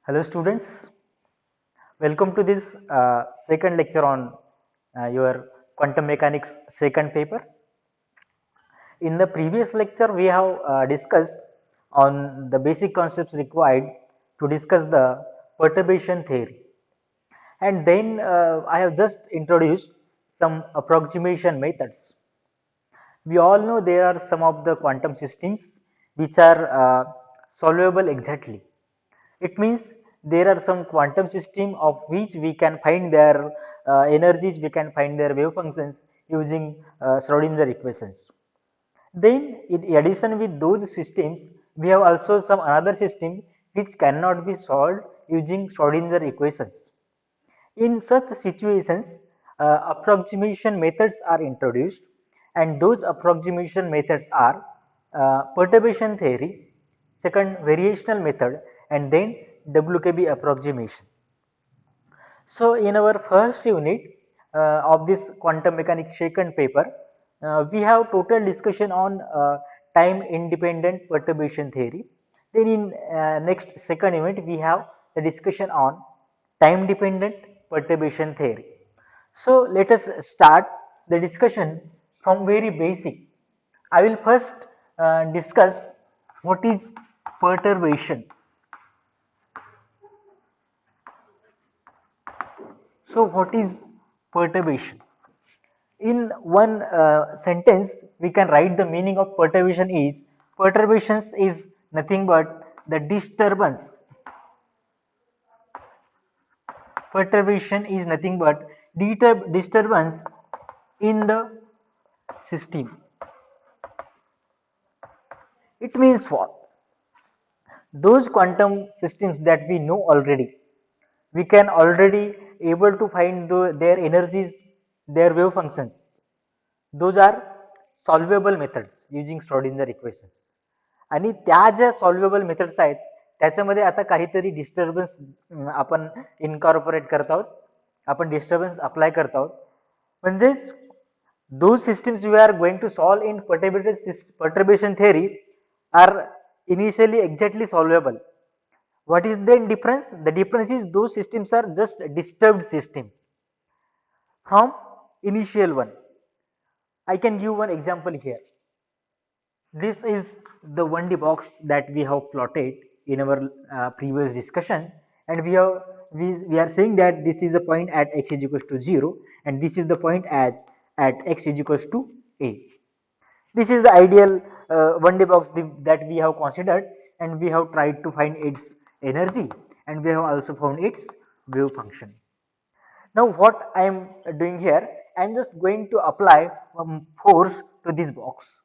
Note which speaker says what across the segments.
Speaker 1: Hello students, welcome to this second lecture on your quantum mechanics second paper. In the previous lecture we have discussed on the basic concepts required to discuss the perturbation theory, and then I have just introduced some approximation methods. We all know there are some of the quantum systems which are solvable exactly. It means there are some quantum system of which we can find their energies, we can find their wave functions using Schrodinger equations. Then in addition with those systems, we have also some another system which cannot be solved using Schrodinger equations. In such situations, approximation methods are introduced, and those approximation methods are perturbation theory, second variational method, and then WKB approximation. So, in our first unit of this quantum mechanics second paper, we have total discussion on time independent perturbation theory. Then in next second unit we have the discussion on time dependent perturbation theory. So, let us start the discussion from very basic. I will first discuss what is perturbation. So, what is perturbation? In one sentence, we can write the meaning of perturbation is perturbations is nothing but the disturbance. Perturbation is nothing but disturbance in the system. It means what? Those quantum systems that we know already, we can already able to find their energies, their wave functions. Those are solvable methods using Schrodinger equations. आणि त्या ज्या सॉल्व्हेबल methods आहेत त्याच्यामध्ये आता काहीतरी disturbance आपण incorporate करत आहोत, आपण डिस्टर्बन्स अप्लाय करत आहोत. म्हणजेच those systems we are going to solve in perturbation theory are initially exactly solvable. What is the difference? The difference is those systems are just disturbed systems from initial one. I can give one example here. This is the 1D box that we have plotted in our previous discussion, and we are saying that this is the point at x is equals to 0 and this is the point at x is equals to a. This is the ideal 1D box that we have considered, and we have tried to find its energy, and we have also found its wave function. Now what I am doing here, I am just going to apply force to this box.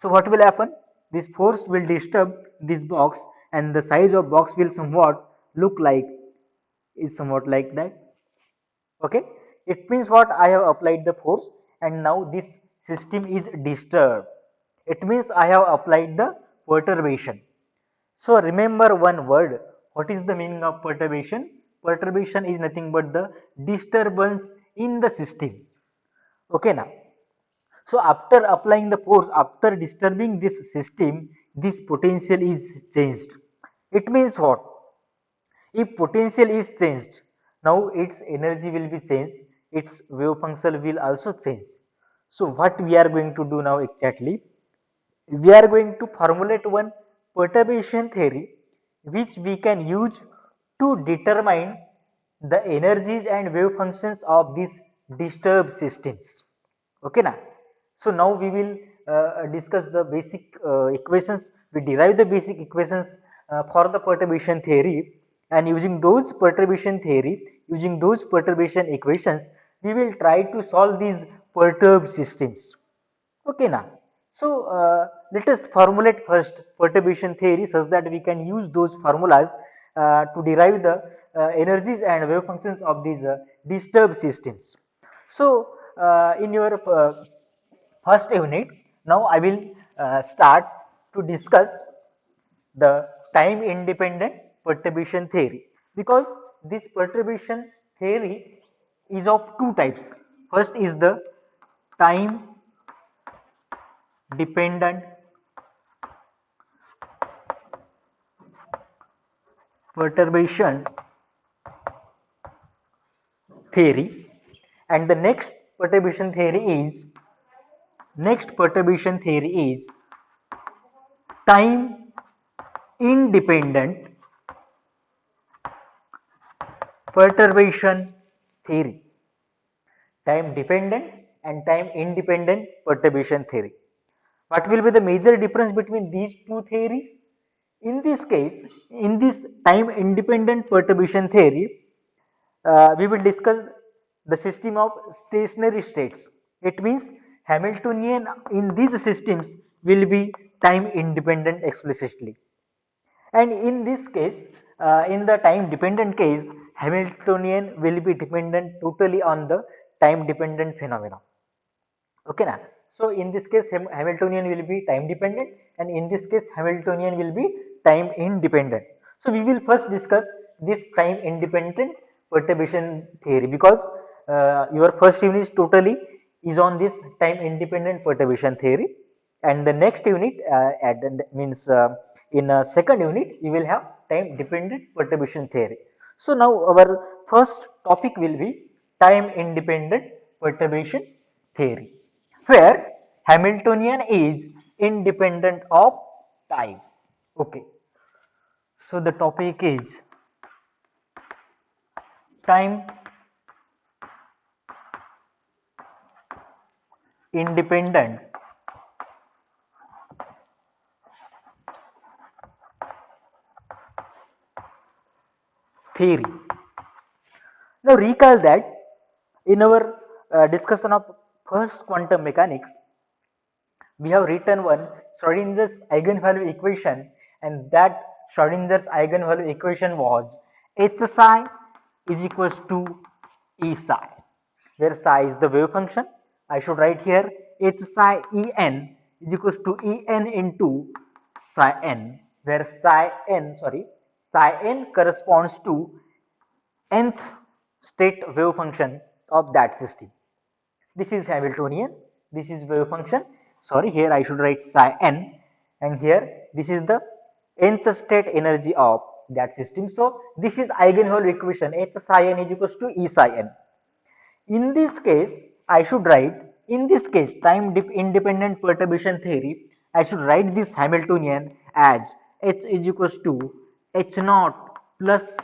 Speaker 1: So what will happen? This force will disturb this box, and the size of box will somewhat look like is somewhat like that. Okay, it means what? I have applied the force and now this system is disturbed. It means I have applied the perturbation. So remember one word. What is the meaning of perturbation? Perturbation is nothing but the disturbance in the system. Okay now. So after applying the force, after disturbing this system, this potential is changed. It means what? If potential is changed, now its energy will be changed, its wave function will also change. So what we are going to do now exactly? We are going to formulate one perturbation theory which we can use to determine the energies and wave functions of these disturbed systems. Okay now. So now we will discuss the basic equations. We derive the basic equations for the perturbation theory, and using those perturbation theory, using those perturbation equations, we will try to solve these perturbed systems. Okay now. So let us formulate first perturbation theory such that we can use those formulas to derive the energies and wave functions of these disturbed systems. So in your first unit, now I will start to discuss the time independent perturbation theory, because this perturbation theory is of two types. First is the time dependent perturbation theory, and the next perturbation theory is time independent perturbation theory. Time dependent and time independent perturbation theory. What will be the major difference between these two theories? In this case, in this time independent perturbation theory, we will discuss the system of stationary states. It means Hamiltonian in these systems will be time independent explicitly. And in this case, in the time dependent case, Hamiltonian will be dependent totally on the time dependent phenomena. Okay na? So in this case Hamiltonian will be time dependent, and in this case Hamiltonian will be time independent. So we will first discuss this time independent perturbation theory, because your first unit is totally is on this time independent perturbation theory, and the next unit means in a second unit you will have time dependent perturbation theory. So now our first topic will be time independent perturbation theory, where Hamiltonian is independent of time. Okay, so the topic is time independent theory. Now recall that in our discussion of first quantum mechanics, we have written one Schrodinger's eigenvalue equation, and that Schrodinger's eigenvalue equation was h psi is equals to E psi, where psi is the wave function. I should write here h psi En is equals to En into psi n, where psi n corresponds to nth state wave function of that system. This is Hamiltonian, this is wave function. Sorry, here I should write psi n, and here this is the nth state energy of that system. So this is eigenvalue equation, h psi n is equals to E psi n. In this case, I should write, in this case, time independent perturbation theory, I should write this Hamiltonian as h is equals to h naught plus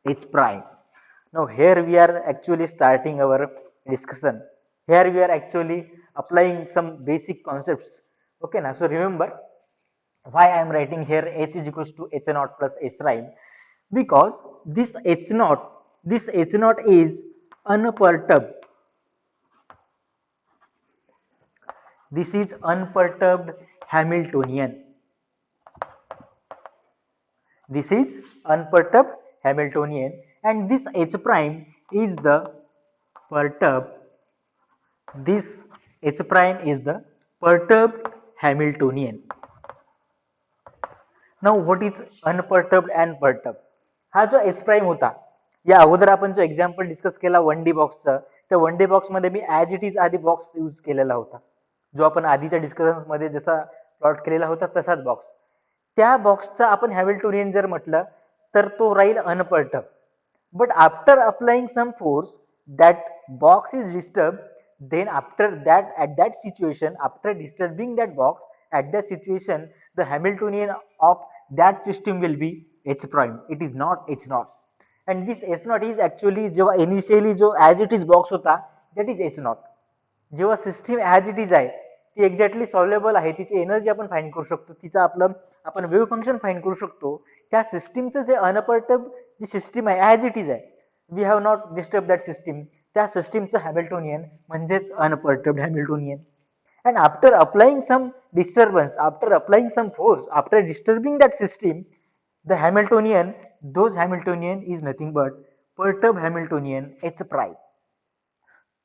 Speaker 1: h prime. Now here we are actually starting our discussion. Here we are actually applying some basic concepts. Okay, now so remember why I am writing here h is equals to h naught plus h prime, because this h naught is unperturbed. This is unperturbed Hamiltonian. This is unperturbed Hamiltonian, and this h prime is the perturbed. This h prime is the perturbed Hamiltonian. Now what is unperturbed and perturbed? हा जो h prime होता, या अगोदर आपण जो example discuss केला 1D बॉक्सचा, त्या 1D box मध्ये मी ॲज इट इज आधी बॉक्स यूज केलेला होता, जो आपण आधीच्या डिस्कशन्स मध्ये जसा प्लॉट केलेला होता तसाच बॉक्स. त्या बॉक्सचा आपण हॅमिल्टोनियन जर म्हटलं तर तो राहील unperturbed. But after applying some force that box is disturbed, then after that, at that situation, after disturbing that box, at that situation the Hamiltonian of that system will be h prime. It is not h naught, and this h naught is actually जेव्हा initially जो as it is box होता that is h naught. जेव्हा system as it is आहे ती exactly solvable आहे, तिची energy आपण find करू शकतो, तिचा आपलं आपण वेव्ह फंक्शन फाइंड करू शकतो, त्या सिस्टीमचं जे अनपर्टर्ब जी सिस्टीम आहे ॲज इट इज आहे, we have not disturb that system, त्या सिस्टीमचं हॅमिल्टोनियन म्हणजेच unperturbed Hamiltonian. And after applying some disturbance, after applying some force, after disturbing that system, the Hamiltonian, those Hamiltonian is nothing but perturbed Hamiltonian h prime.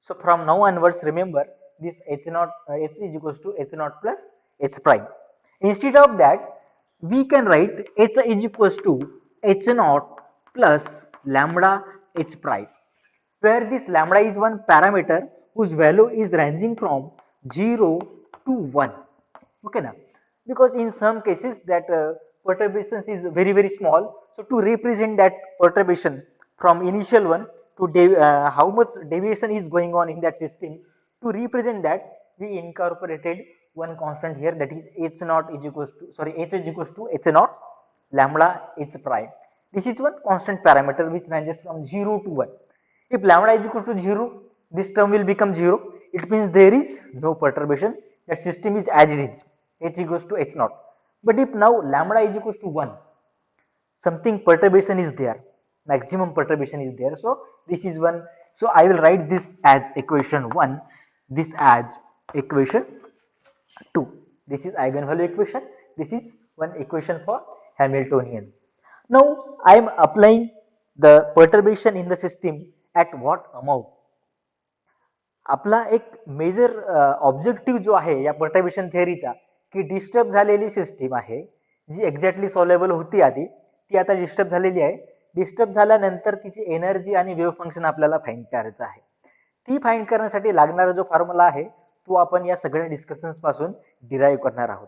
Speaker 1: So from now onwards, remember this h naught h is equals to h naught plus h prime. Instead of that, we can write h is equals to h naught plus lambda h prime, where this lambda is one parameter whose value is ranging from 0 to 1. Okay now, because in some cases that perturbation is very small. So to represent that perturbation from initial one to how much deviation is going on in that system, to represent that we incorporated one constant here, that is h naught is equals to, sorry, h is equals to h naught lambda h prime. This is one constant parameter which ranges from 0 to 1. If lambda is equal to 0, this term will become 0. It means there is no perturbation. That system is as it is, h equals to h naught. But if now lambda is equals to 1, something perturbation is there, maximum perturbation is there. So this is one. So I will write this as equation 1, this as equation 2. This is eigenvalue equation. This is one equation for Hamiltonian. Now I am applying the perturbation in the system at what amount. आपला एक major objective जो आहे या perturbation थिअरीचा, की disturb झालेली system आहे जी exactly सॉल्व्हेबल होती आधी, ती आता डिस्टर्ब झालेली आहे. डिस्टर्ब झाल्यानंतर तिची एनर्जी आणि वेव्ह फंक्शन आपल्याला फाइंड करायचं आहे. ती फाइंड करण्यासाठी लागणारा जो फॉर्म्युला आहे तो आपण या सगळ्या डिस्कशन्स पासून डिराईव्ह करणार आहोत.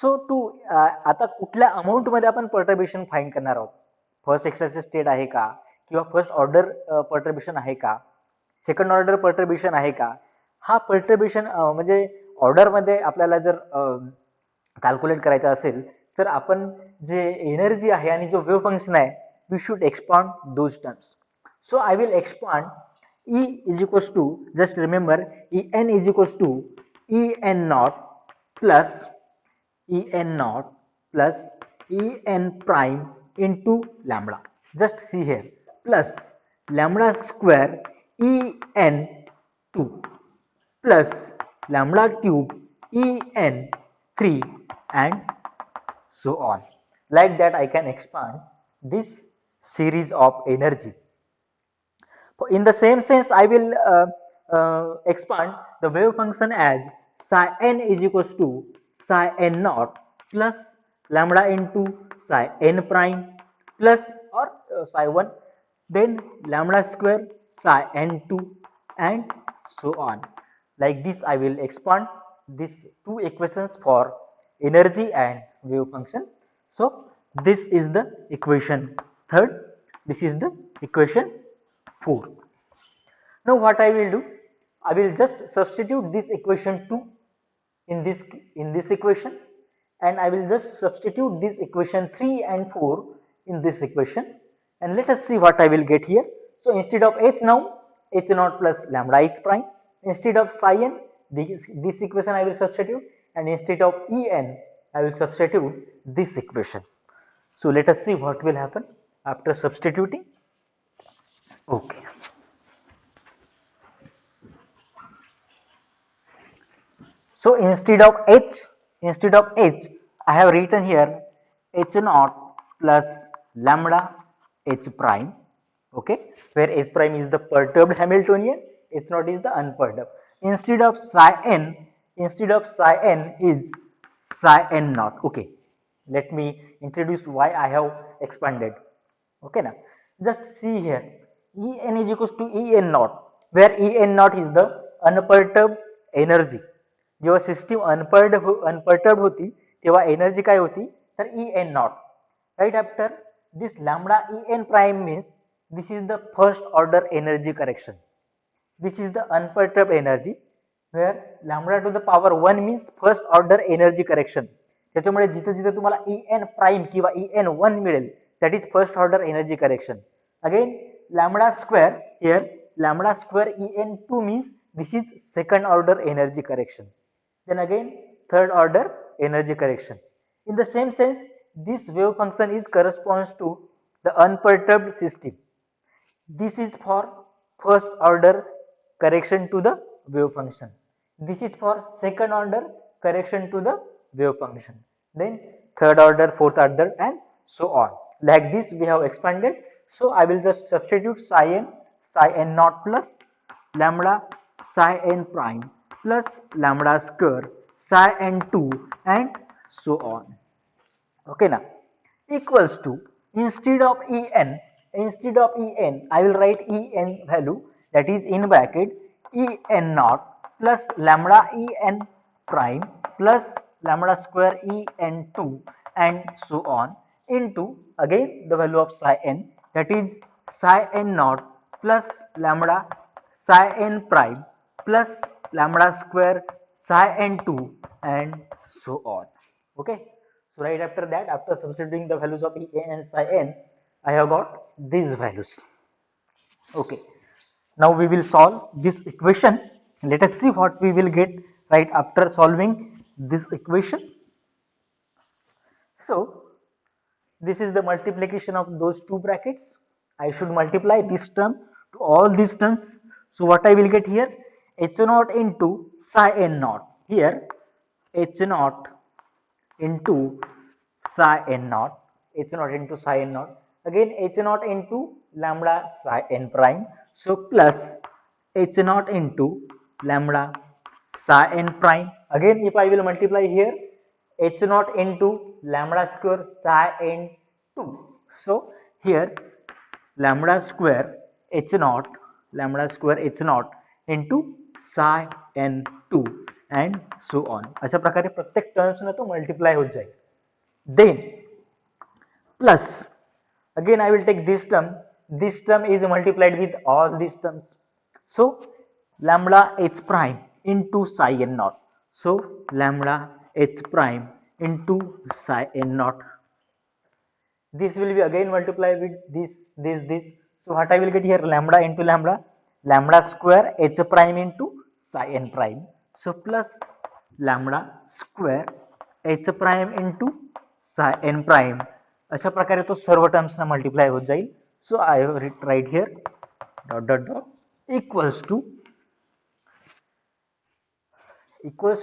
Speaker 1: सो टू आता कुठल्या अमाऊंट मध्ये आपण पर्टर्बेशन फाइंड करणार आहोत. फर्स्ट एक्सरसाइज स्टेट आहे का, किंवा फर्स्ट ऑर्डर पर्टर्बेशन आहे का, सेकंड ऑर्डर पर्टर्बेशन आहे का. हा पर्टर्बेशन म्हणजे ऑर्डर मध्ये आपल्याला जर कॅल्क्युलेट करायचा असेल तर आपण जे एनर्जी आहे आणि जो वेव्ह फंक्शन आहे, we should expand those terms. So I will expand E is equals to, just remember, En is equals to En naught plus En prime into lambda. Just see here, plus lambda square En 2 plus lambda cube En 3 and so on. Like that I can expand this series of energy. In the same sense, I will expand the wave function as psi n is equals to psi n naught plus lambda into psi n prime plus or psi 1, then lambda square psi n2 and so on. Like this I will expand these two equations for energy and wave function. So this is the equation 3rd, this is the equation 4. Now what I will do, I will just substitute this equation 2 in this equation, and I will just substitute this equation 3 and 4 in this equation, and let us see what I will get here. So instead of h now, h naught plus lambda h prime, instead of psi n, this equation I will substitute, and instead of En I will substitute this equation. So let us see what will happen after substituting. Okay. So instead of h, I have written here h naught plus lambda h prime. Okay, where h prime is the perturbed Hamiltonian, h naught is the unperturbed. Instead of psi n is psi n naught. Okay, let me introduce why I have expanded. Okay, now just see here, En is equals to En naught, where En naught is the unperturbed energy. जेव्हा system अनपर्टर्ब होती तेव्हा energy काय होती, तर En naught. Right after this lambda En prime means this is the first order energy correction. This is the unperturbed energy, where lambda to the power 1 means first order energy correction. त्याच्यामुळे जिथे जिथे तुम्हाला En prime किंवा En1 मिळेल, that is first order energy correction. Again lambda square here, lambda square En2 means this is second order energy correction. Then again third order energy corrections. In the same sense, this wave function is corresponds to the unperturbed system. This is for first order correction to the wave function. This is for second order correction to the wave function. Then third order, fourth order and so on. Like this we have expanded. So I will just substitute psi n naught plus lambda psi n prime plus lambda square psi n2 and so on. Okay, now equals to, instead of En I will write En value, that is in bracket En naught plus lambda En prime plus lambda square En2 and so on into again the value of psi n, that is psi n naught plus lambda psi n prime plus lambda square psi n2 and so on. Okay. So right after that, after substituting the values of En and psi n, I have got these values. Okay. Now we will solve this equation. Let us see what we will get right after solving this equation. So this is the multiplication of those two brackets. I should multiply this term to all these terms. So what I will get here, h naught into psi n naught. Here h naught into psi n naught, h naught into psi n naught, again h naught into lambda psi n prime. So plus h naught into lambda psi n prime. Again if I will multiply here, h naught into lambda square psi n 2. So here lambda square h naught, lambda square h naught into psi n 2 and so on. अशा प्रकारे प्रत्येक terms ना तो multiply हो जाए. Then plus again I will take this term is multiplied with all these terms. So lambda h prime into psi n naught. So lambda h prime into psi n naught. This will be again multiplied with this. So what I will get here, lambda into lambda square h prime into psi n prime. So plus lambda square h prime into psi n prime. अशा प्रकारे तो सर्व terms ना multiply हो जाईल. So I write here dot equals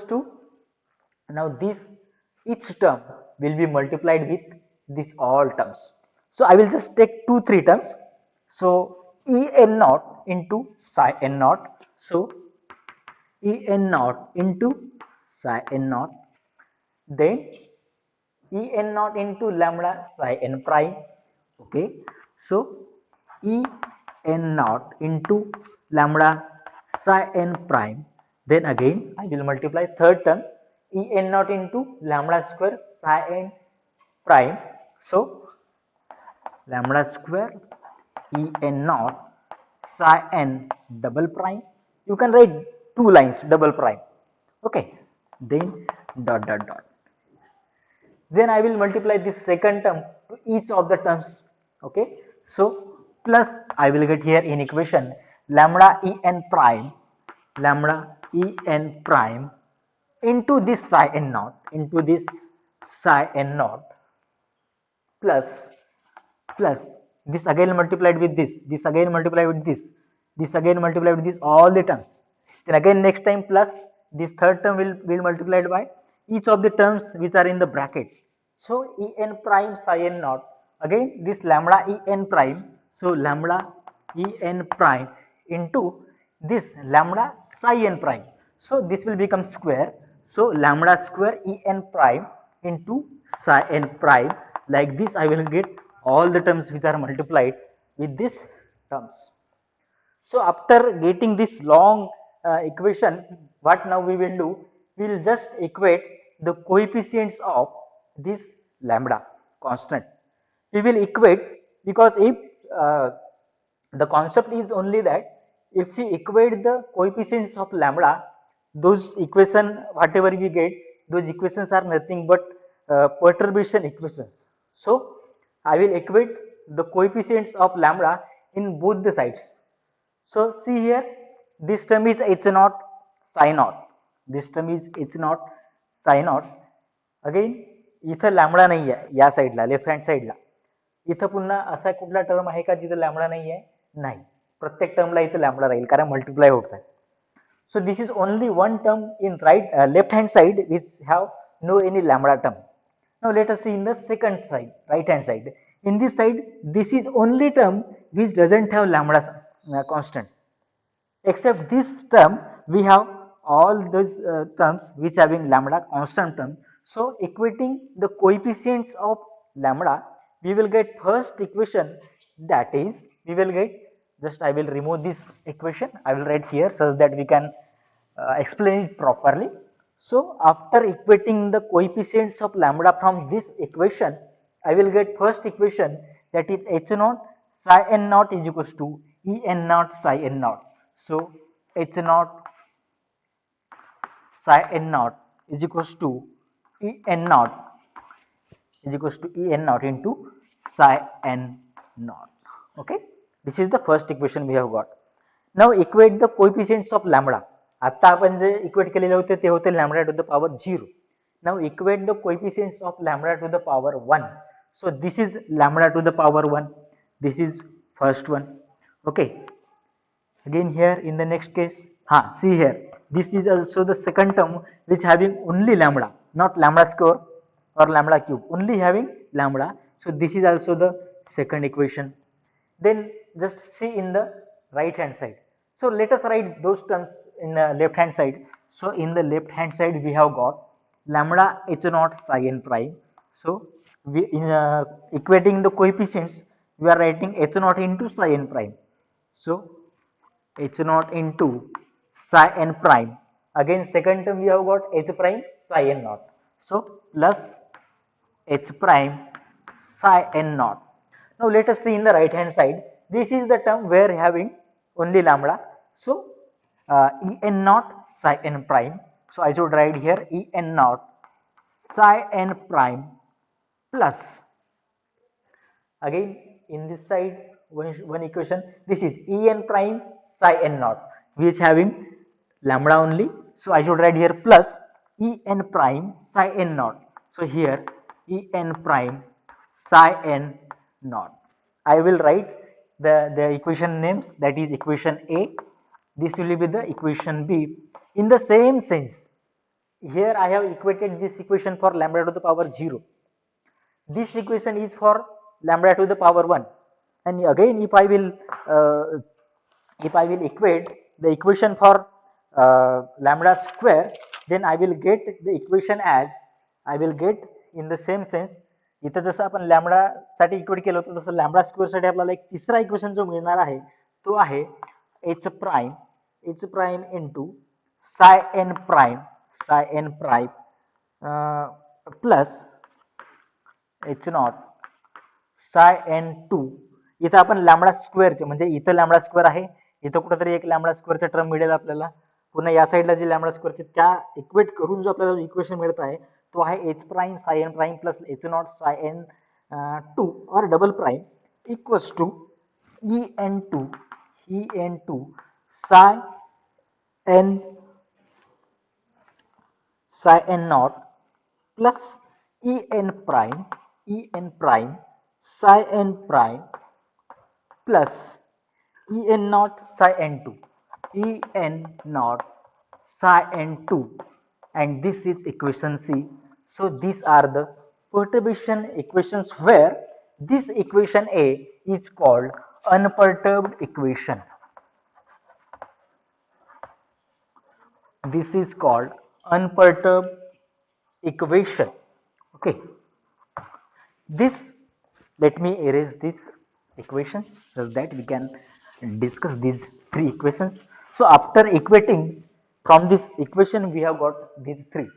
Speaker 1: to now this each term will be multiplied with these all terms. So I will just take 2-3 terms. So En naught into psi n naught. So En naught into psi n naught. Then En naught into lambda psi n prime. Okay. So En naught into lambda psi n prime. Then again I will multiply third terms, En naught into lambda square psi n prime. So lambda square En naught psi n double prime. You can write 2 lines double prime. Okay. Then dot. Then I will multiply this second term to each of the terms. Okay. So plus I will get here in equation lambda En prime into this psi n naught plus this again multiplied with this again multiplied with this again multiplied with this, all the terms. Then again next time plus this third term will multiplied by each of the terms which are in the bracket. So En prime psi n naught, again this lambda En prime, so lambda En prime into this lambda psi n prime. So this will become square. So lambda square En prime into psi n prime. Like this I will get all the terms which are multiplied with these terms. So after getting this long equation, what now we will do, we will just equate the coefficients of this lambda constant. We will equate, because if the concept is only that if we equate the coefficients of lambda, those equation whatever we get, those equations are nothing but perturbation equations. So I will equate the coefficients of lambda in both the sides. So see here, this term is h naught psi naught, this term is h naught psi naught. Again इथं lambda नाही आहे या साईडला, left hand साईडला. इथं पुन्हा असा कुठला टर्म आहे का जिथं लॅम्बडा नाही आहे? नाही. प्रत्येक टर्मला इथं लॅम्बडा राहील कारण मल्टिप्लाय होत आहे. So this is only one term in left hand side which have no any lambda term. Now let us see in the second side, right hand side. In this side, this is only term which doesn't have lambda constant. Except this term, we have all those terms which have in lambda constant term. So equating the coefficients of lambda, we will get first equation, that is we will get, just I will remove this equation, I will write here so that we can explain it properly. So after equating the coefficients of lambda from this equation, I will get first equation, that is h naught psi n naught is equals to E n naught psi n naught. So h naught psi n naught is equals to E n naught is equals to E n naught into psi n naught. Okay, this is the first equation we have got. Now equate the coefficients of lambda. आता आपण जे equate केलेले होते ते होते lambda to the power 0. Now equate the coefficients of lambda to the power 1. So this is lambda to the power 1. This is first one. Okay, again here in the next case, see here, this is also the second term which having only lambda, not lambda square or lambda cube, only having lambda. So this is also the second equation. Then just see in the right hand side. So let us write those terms in the left hand side. So in the left hand side we have got lambda h naught psi n prime. So we in equating the coefficients, we are writing h naught into psi n prime. So h naught into psi n prime. Again second term we have got h prime psi n naught. So plus h prime psi n naught. Now let us see in the right hand side. This is the term where having only lambda. So E n naught psi n prime. So I should write here E n naught psi n prime plus, again in this side one equation, this is E n prime psi n naught, which having lambda only. So I should write here plus E n prime psi n naught. So here E n prime psi n naught. I will write the equation names, that is equation A, this will be the equation B. In the same sense, here I have equated this equation for lambda to the power 0. This equation is for lambda to the power 1, and again if I will equate the equation for lambda square, then I will get the equation as, I will get in the same sense, इथं जसं आपण lambda साठी equate केलं होतं तसं lambda square साठी आपल्याला एक तिसरा इक्वेशन जो मिळणार आहे तो आहे h prime into psi n prime plus h naught psi n2. इथं आपण लॅम्बडा स्क्वेअरचे, म्हणजे इथं लॅम्बडा स्क्वेअर आहे, इथं कुठेतरी एक लॅम्बडा स्क्वेअरचा टर्म मिळेल आपल्याला, पुन्हा या साईडला जे लॅम्बडा स्क्वेअरचे त्या इक्वेट करून जो आपल्याला इक्वेशन मिळत आहे तो आहे h prime psi n prime plus h naught psi n2 और double prime equals to en2 psi n naught plus en prime psi n prime plus en naught psi n2, and this is equation C. So these are the perturbation equations where this equation A is called unperturbed equation. This is called unperturbed equation. Okay, this, let me erase this equations so that we can discuss these three equations. So after equating from this equation we have got these three.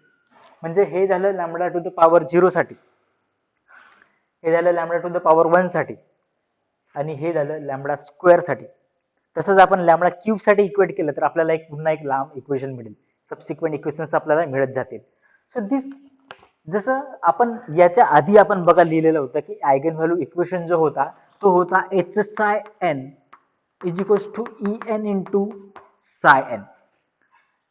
Speaker 1: म्हणजे हे झालं lambda to the power 0 साठी, हे झालं lambda to the power 1 साठी, आणि हे झालं lambda square साठी. तसंच आपण लॅम्बडा क्यूब साठी इक्वेट केलं तर आपल्याला एक पुन्हा एक लांब इक्वेशन मिळेल, सबसिक्वेंट इक्वेशन्स आपल्याला मिळत जातील. सो दिस, जसं आपण याच्या आधी आपण बघा लिहिलेलं होतं की आयगन व्हॅल्यू इक्वेशन जो होता तो होता h psi n is equals to En into psi n,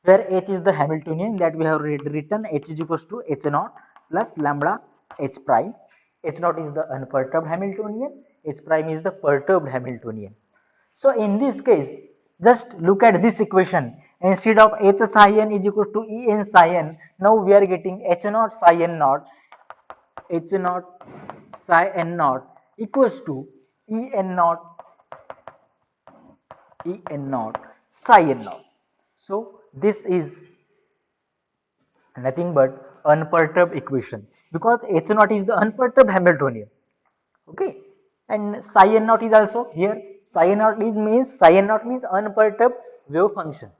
Speaker 1: where h is the Hamiltonian that we have written h is equals to h naught plus lambda h prime. H naught is the unperturbed Hamiltonian, h prime is the perturbed Hamiltonian. So in this case, just look at this equation. Instead of h psi n is equal to En psi n, now we are getting h naught psi n naught, h naught psi n naught equals to En naught psi n naught. So this is nothing but unperturbed equation, because h naught is the unperturbed Hamiltonian. Okay, and psi n naught is also here. Psi n naught means unperturbed wave function.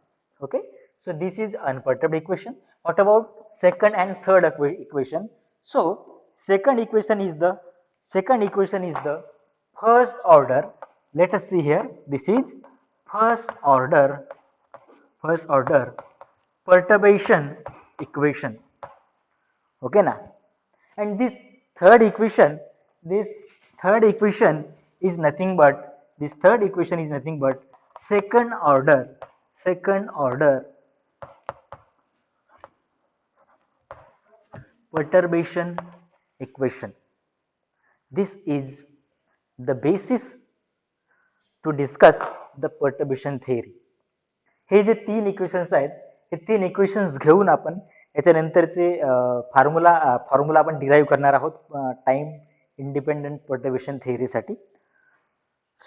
Speaker 1: Okay, so this is unperturbed equation. What about second and third equation? So second equation is the first order. Let us see here. This is first order perturbation equation. Okay na? And this third equation is nothing but second order perturbation equation. This is the basis to discuss the perturbation theory. हे जे तीन equations आहेत, हे तीन equations घेऊन आपण याच्यानंतरचे formula आपण derive करणार आहोत time independent perturbation थेअरीसाठी.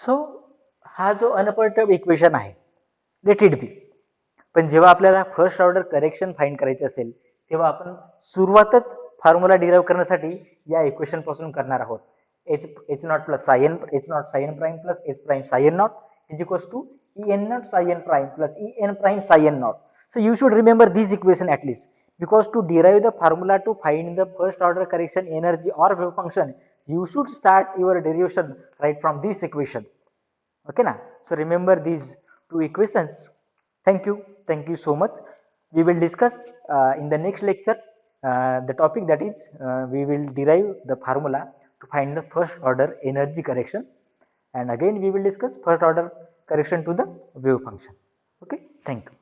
Speaker 1: सो हा जो अनपर्टर्ब इक्वेशन आहे, लेट इट बी. पण जेव्हा आपल्याला फर्स्ट ऑर्डर करेक्शन फाइंड करायचे असेल, तेव्हा आपण सुरुवातच फॉर्म्युला डिराईव्ह करण्यासाठी या इक्वेशन पासून करणार आहोत. h naught plus psi n, h naught psi n prime plus h prime psi n naught is equals to E n naught psi n prime plus E n prime psi n naught. So you should remember this equation at least, because to derive the formula to find the first order correction energy or wave function, you should start your derivation right from this equation. Okay na? So remember these two equations. Thank you so much. We will discuss in the next lecture the topic, that is we will derive the formula to find the first order energy correction, and again we will discuss first order correction to the wave function. Okay, thank you.